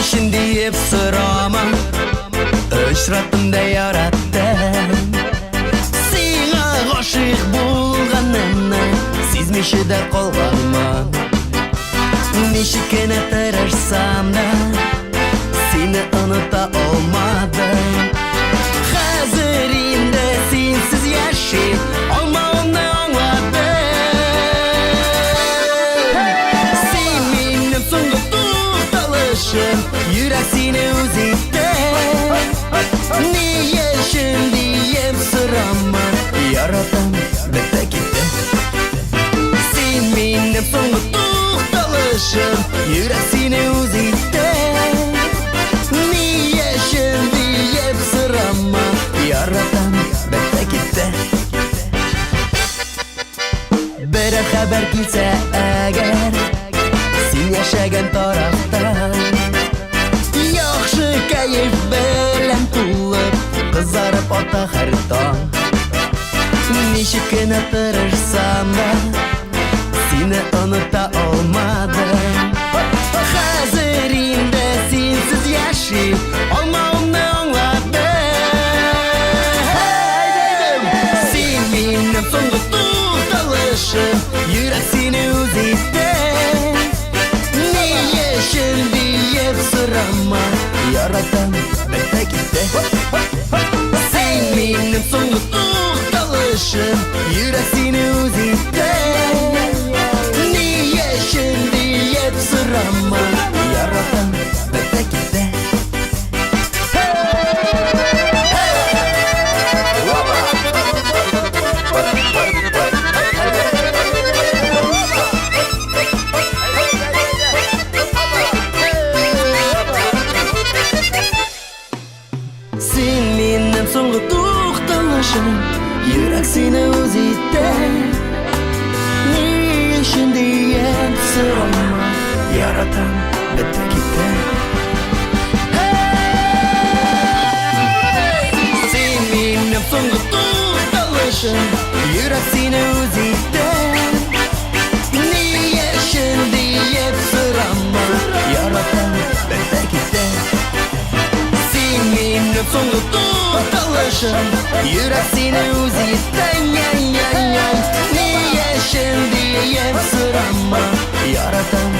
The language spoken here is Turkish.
Nişin deyip sırama Öşratımda yarattım Sina aşık bulganımna Sizmişidir kolganma Nişikene tırırsam da Seni unuta olmadım Hazırımda sensiz yaşayıp Olmağını anladım Seninle sonunda tutalışım Yürek seni uzakta Niye şimdiyim sırama Yaratan bitti gitti Seninle sonunda tutalışım Yürek seni uzakta Niye şimdiyim sırama Yaratan bitti gitti Bir haber gelse eğer Sen yaşayan taraftan Yaxşı kayıf bilen tulup Kızarıp ota her tong Nişikine tırırsam da Seni unuta olmadım Hazırımda sensiz yaşayıp Olmağını anladım Seninle sonunda tutalışım Yürek seni uzakta Niye şimdiyim sırama Yaratan bitti gitti Seninle sonunda tutalışım Yürek seni uzakta Niye şimdiyim sırama Yaratan bitti gitti Seninle sonunda tutalışım Yürek seni uzakta Niye şimdiyim sırama Yaratan bitti gitti Seninle sonunda tutalışım Yürek seni uzakta Niye şimdiyim sırama Yaratan bitti gitti Seninle sonunda tutalışım Yürek seni uzakta Niye şimdiyim sırama Yaratan